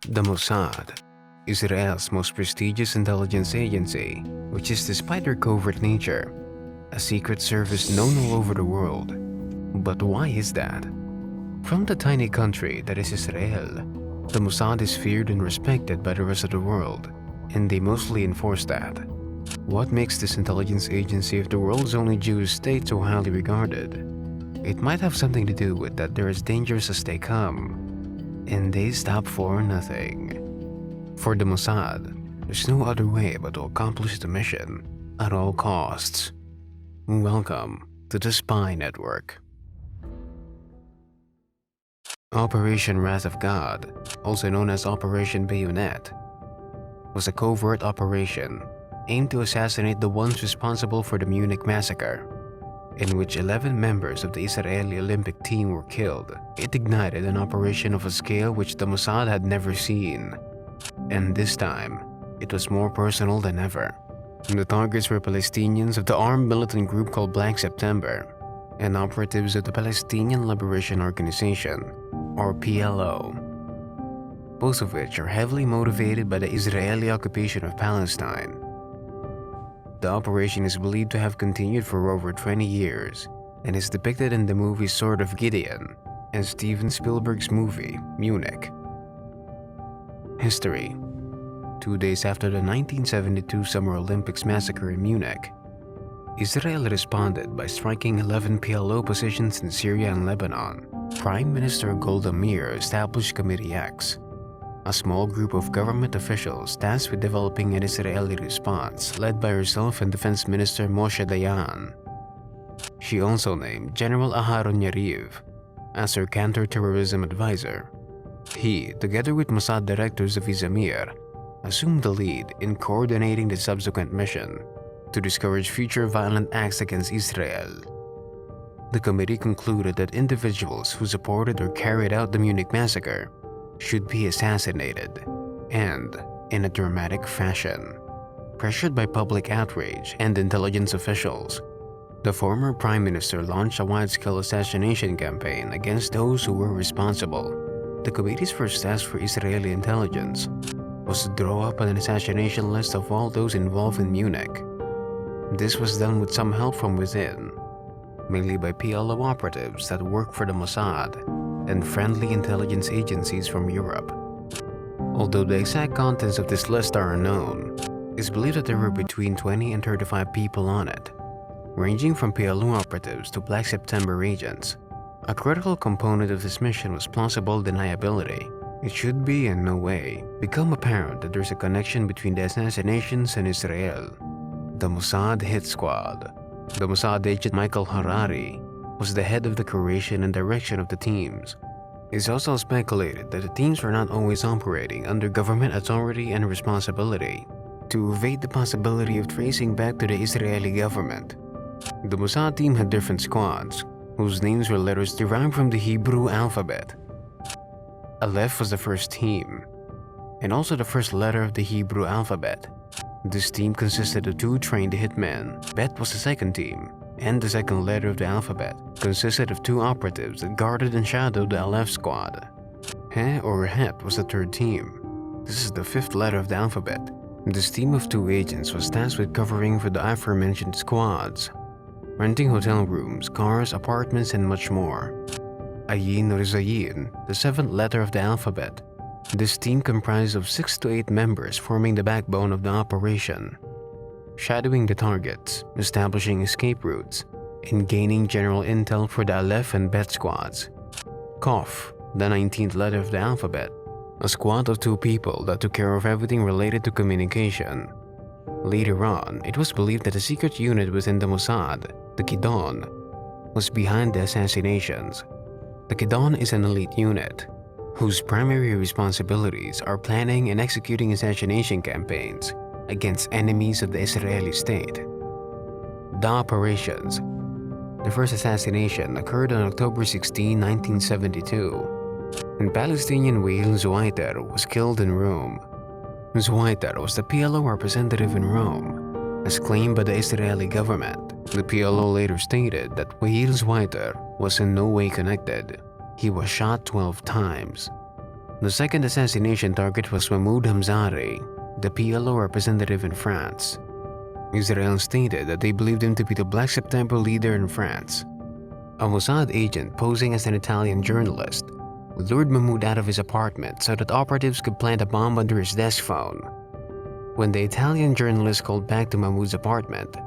The Mossad, Israel's most prestigious intelligence agency, which is, despite their covert nature, a secret service known all over the world. But why is that? From the tiny country that is Israel, the Mossad is feared and respected by the rest of the world, and they mostly enforce that. What makes this intelligence agency of the world's only Jewish state so highly regarded? It might have something to do with that they're as dangerous as they come, and they stop for nothing. For the Mossad, there's no other way but to accomplish the mission at all costs. Welcome to the Spy Network. Operation Wrath of God, also known as Operation Bayonet, was a covert operation aimed to assassinate the ones responsible for the Munich massacre, in which 11 members of the Israeli Olympic team were killed. It ignited an operation of a scale which the Mossad had never seen, and this time, it was more personal than ever. The targets were Palestinians of the armed militant group called Black September and operatives of the Palestinian Liberation Organization, or PLO, both of which are heavily motivated by the Israeli occupation of Palestine. The operation is believed to have continued for over 20 years and is depicted in the movie Sword of Gideon and Steven Spielberg's movie Munich. History. 2 days after the 1972 Summer Olympics massacre in Munich, Israel responded by striking 11 PLO positions in Syria and Lebanon. Prime Minister Golda Meir established Committee X, a small group of government officials tasked with developing an Israeli response led by herself and Defense Minister Moshe Dayan. She also named General Aharon Yariv as her counter-terrorism advisor. He, together with Mossad director Zavi Zamir, assumed the lead in coordinating the subsequent mission to discourage future violent acts against Israel. The committee concluded that individuals who supported or carried out the Munich massacre should be assassinated, and in a dramatic fashion. Pressured by public outrage and intelligence officials, the former prime minister launched a wide-scale assassination campaign against those who were responsible. The committee's first task for Israeli intelligence was to draw up an assassination list of all those involved in Munich. This was done with some help from within, mainly by PLO operatives that work for the Mossad and friendly intelligence agencies from Europe. Although the exact contents of this list are unknown, it's believed that there were between 20 and 35 people on it, ranging from PLO operatives to Black September agents. A critical component of this mission was plausible deniability. It should be in no way become apparent that there's a connection between the assassinations and Israel. The Mossad Hit Squad. The Mossad agent Michael Harari was the head of the creation and direction of the teams. It's also speculated that the teams were not always operating under government authority and responsibility. To evade the possibility of tracing back to the Israeli government, the Mossad team had different squads, whose names were letters derived from the Hebrew alphabet. Aleph was the first team, and also the first letter of the Hebrew alphabet. This team consisted of 2 trained hitmen. Bet was the second team, and the second letter of the alphabet consisted of 2 operatives that guarded and shadowed the Aleph squad. He or Het was the third team. This is the 5th letter of the alphabet. This team of 2 agents was tasked with covering for the aforementioned squads, renting hotel rooms, cars, apartments, and much more. Ayin or Zayin, the 7th letter of the alphabet. This team comprised of 6 to 8 members forming the backbone of the operation, shadowing the targets, establishing escape routes, and gaining general intel for the Aleph and Bet squads. Kof, the 19th letter of the alphabet, a squad of 2 people that took care of everything related to communication. Later on, it was believed that a secret unit within the Mossad, the Kidon, was behind the assassinations. The Kidon is an elite unit whose primary responsibilities are planning and executing assassination campaigns against enemies of the Israeli state. The operations. The first assassination occurred on October 16, 1972, and Palestinian Wael Zweiter was killed in Rome. Zweiter was the PLO representative in Rome, as claimed by the Israeli government. The PLO later stated that Wael Zweiter was in no way connected. He was shot 12 times. The second assassination target was Mahmoud Hamzari, the PLO representative in France. Israel stated that they believed him to be the Black September leader in France. A Mossad agent posing as an Italian journalist lured Mahmoud out of his apartment so that operatives could plant a bomb under his desk phone. When the Italian journalist called back to Mahmoud's apartment,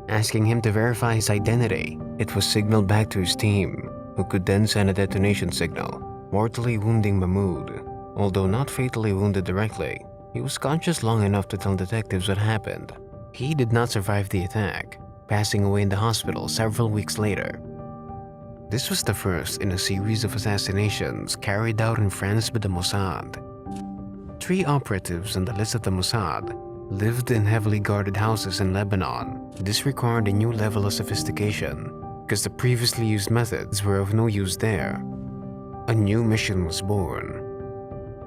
asking him to verify his identity, it was signaled back to his team, who could then send a detonation signal, mortally wounding Mahmoud. Although not fatally wounded directly, he was conscious long enough to tell detectives what happened. He did not survive the attack, passing away in the hospital several weeks later. This was the first in a series of assassinations carried out in France by the Mossad. 3 operatives on the list of the Mossad lived in heavily guarded houses in Lebanon. This required a new level of sophistication, because the previously used methods were of no use there. A new mission was born,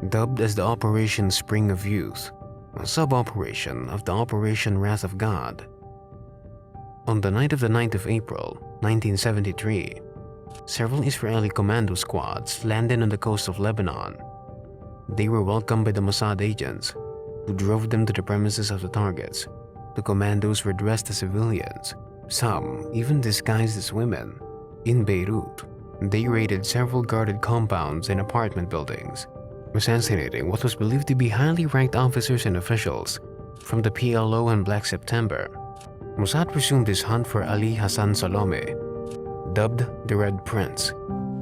dubbed as the Operation Spring of Youth, a sub-operation of the Operation Wrath of God. On the night of the 9th of April, 1973, several Israeli commando squads landed on the coast of Lebanon. They were welcomed by the Mossad agents, who drove them to the premises of the targets. The commandos were dressed as civilians, some even disguised as women. In Beirut, they raided several guarded compounds and apartment buildings, assassinating what was believed to be highly ranked officers and officials from the PLO and Black September. Mossad resumed his hunt for Ali Hassan Salome, dubbed the Red Prince.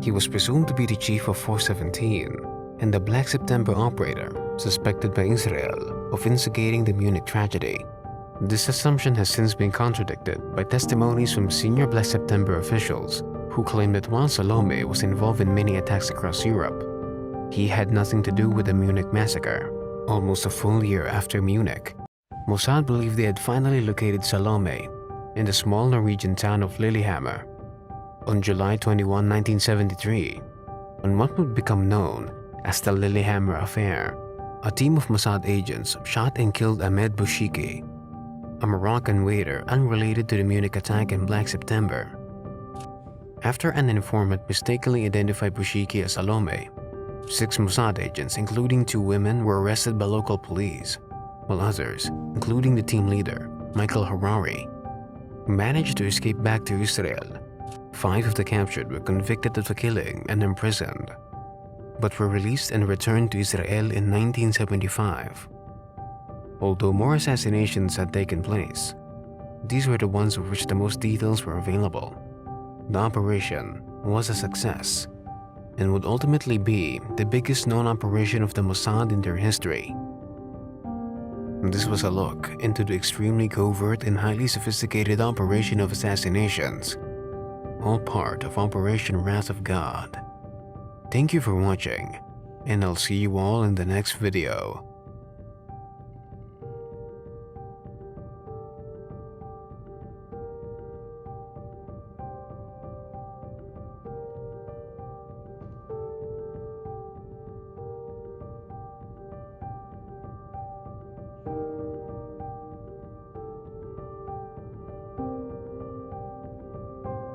He was presumed to be the chief of 417 and the Black September operator suspected by Israel of instigating the Munich tragedy. This assumption has since been contradicted by testimonies from senior Black September officials who claim that while Salome was involved in many attacks across Europe, he had nothing to do with the Munich massacre. Almost a full year after Munich, Mossad believed they had finally located Salome in the small Norwegian town of Lillehammer. On July 21, 1973, on what would become known as the Lillehammer Affair, a team of Mossad agents shot and killed Ahmed Bouchiki, a Moroccan waiter unrelated to the Munich attack in Black September. After an informant mistakenly identified Bouchiki as Salome, 6 Mossad agents, including 2 women, were arrested by local police, while others, including the team leader, Michael Harari, managed to escape back to Israel. 5 of the captured were convicted of the killing and imprisoned, but were released and returned to Israel in 1975. Although more assassinations had taken place, these were the ones of which the most details were available. The operation was a success and would ultimately be the biggest known operation of the Mossad in their history. This was a look into the extremely covert and highly sophisticated operation of assassinations, all part of Operation Wrath of God. Thank you for watching, and I'll see you all in the next video.